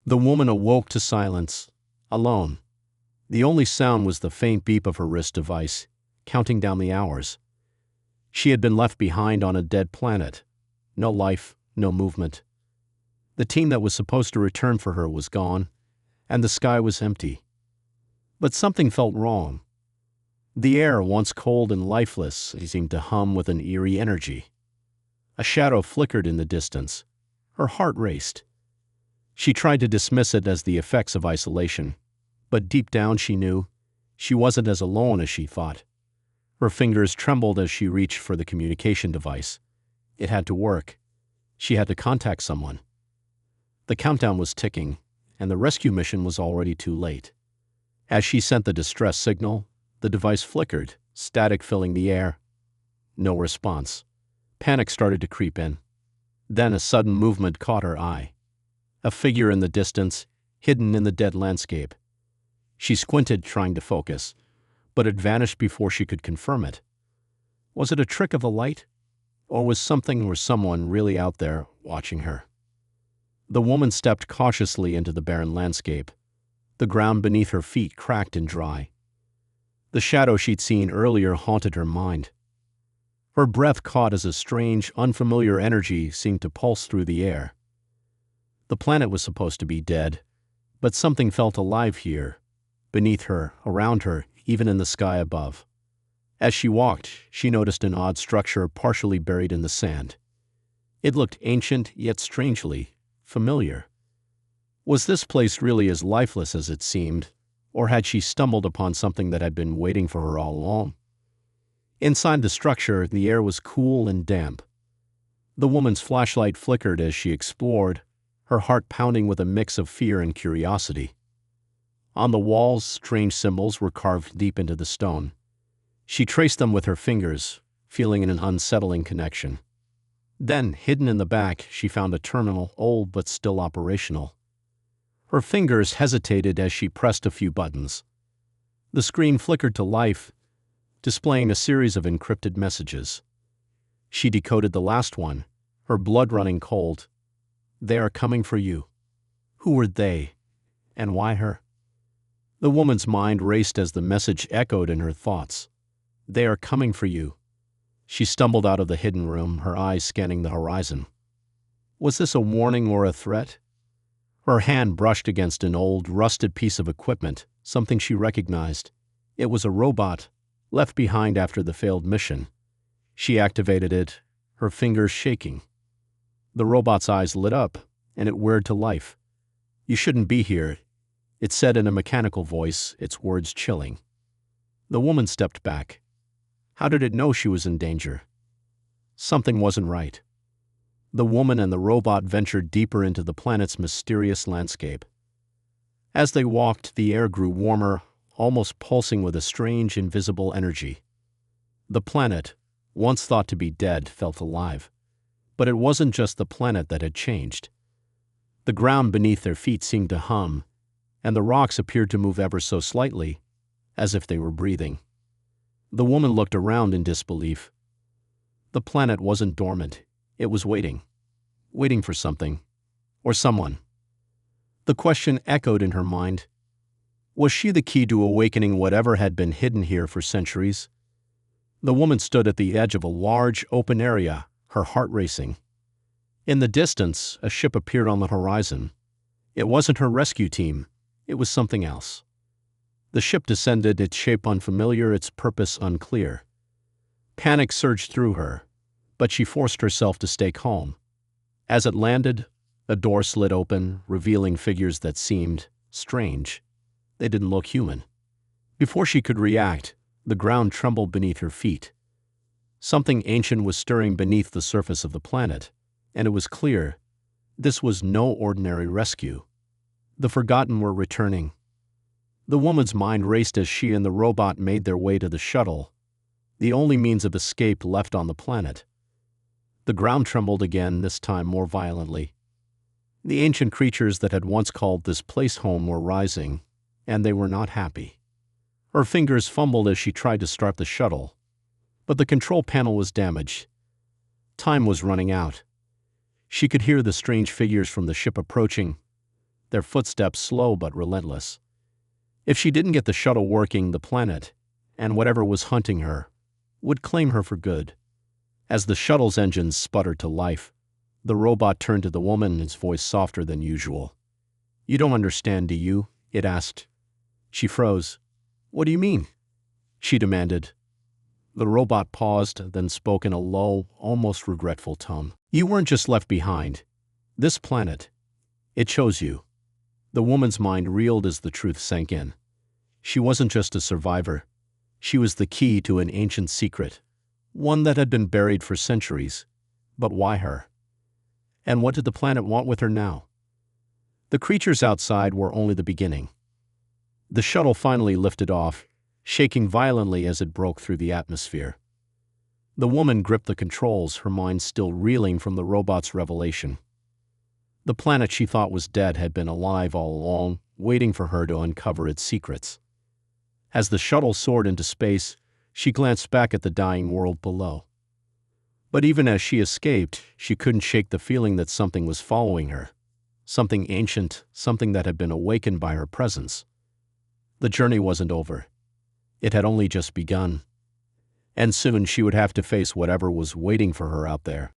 The woman awoke to silence, alone. The only sound was the faint beep of her wrist device, counting down the hours. She had been left behind on a dead planet. No life, no movement. The team that was supposed to return for her was gone, and the sky was empty. But something felt wrong. The air, once cold and lifeless, seemed to hum with an eerie energy. A shadow flickered in the distance. Her heart raced. She tried to dismiss it as the effects of isolation, but deep down she knew she wasn't as alone as she thought. Her fingers trembled as she reached for the communication device. It had to work. She had to contact someone. The countdown was ticking, and the rescue mission was already too late. As she sent the distress signal, the device flickered, static filling the air. No response. Panic started to creep in. Then a sudden movement caught her eye. A figure in the distance, hidden in the dead landscape. She squinted, trying to focus, but it vanished before she could confirm it. Was it a trick of the light? Or was something or someone really out there watching her? The woman stepped cautiously into the barren landscape. The ground beneath her feet cracked and dry. The shadow she'd seen earlier haunted her mind. Her breath caught as a strange, unfamiliar energy seemed to pulse through the air. The planet was supposed to be dead, but something felt alive here, beneath her, around her, even in the sky above. As she walked, she noticed an odd structure partially buried in the sand. It looked ancient, yet strangely familiar. Was this place really as lifeless as it seemed, or had she stumbled upon something that had been waiting for her all along? Inside the structure, the air was cool and damp. The woman's flashlight flickered as she explored, her heart pounding with a mix of fear and curiosity. On the walls, strange symbols were carved deep into the stone. She traced them with her fingers, feeling an unsettling connection. Then, hidden in the back, she found a terminal, old but still operational. Her fingers hesitated as she pressed a few buttons. The screen flickered to life, displaying a series of encrypted messages. She decoded the last one, her blood running cold. "They are coming for you." Who were they? And why her? The woman's mind raced as the message echoed in her thoughts. "They are coming for you." She stumbled out of the hidden room, her eyes scanning the horizon. Was this a warning or a threat? Her hand brushed against an old, rusted piece of equipment, something she recognized. It was a robot, left behind after the failed mission. She activated it, her fingers shaking. The robot's eyes lit up, and it whirred to life. "You shouldn't be here," it said in a mechanical voice, its words chilling. The woman stepped back. How did it know she was in danger? Something wasn't right. The woman and the robot ventured deeper into the planet's mysterious landscape. As they walked, the air grew warmer, almost pulsing with a strange, invisible energy. The planet, once thought to be dead, felt alive. But it wasn't just the planet that had changed. The ground beneath their feet seemed to hum, and the rocks appeared to move ever so slightly, as if they were breathing. The woman looked around in disbelief. The planet wasn't dormant. It was waiting for something, or someone. The question echoed in her mind. Was she the key to awakening whatever had been hidden here for centuries? The woman stood at the edge of a large, open area, her heart racing. In the distance, a ship appeared on the horizon. It wasn't her rescue team. It was something else. The ship descended, its shape unfamiliar, its purpose unclear. Panic surged through her, but she forced herself to stay calm. As it landed, a door slid open, revealing figures that seemed strange. They didn't look human. Before she could react, the ground trembled beneath her feet. Something ancient was stirring beneath the surface of the planet, and it was clear this was no ordinary rescue. The forgotten were returning. The woman's mind raced as she and the robot made their way to the shuttle, the only means of escape left on the planet. The ground trembled again, this time more violently. The ancient creatures that had once called this place home were rising, and they were not happy. Her fingers fumbled as she tried to start the shuttle, but the control panel was damaged. Time was running out. She could hear the strange figures from the ship approaching. their footsteps slow but relentless. If she didn't get the shuttle working, the planet, and whatever was hunting her, would claim her for good. As the shuttle's engines sputtered to life, the robot turned to the woman, its voice softer than usual. "You don't understand, do you?" it asked. She froze. "What do you mean?" she demanded. The robot paused, then spoke in a low, almost regretful tone. "You weren't just left behind. This planet, it chose you." The woman's mind reeled as the truth sank in. She wasn't just a survivor. She was the key to an ancient secret, one that had been buried for centuries. But why her? And what did the planet want with her now? The creatures outside were only the beginning. The shuttle finally lifted off, shaking violently as it broke through the atmosphere. The woman gripped the controls, her mind still reeling from the robot's revelation. The planet she thought was dead had been alive all along, waiting for her to uncover its secrets. As the shuttle soared into space, she glanced back at the dying world below. But even as she escaped, she couldn't shake the feeling that something was following her. Something ancient, something that had been awakened by her presence. The journey wasn't over. It had only just begun. And soon she would have to face whatever was waiting for her out there.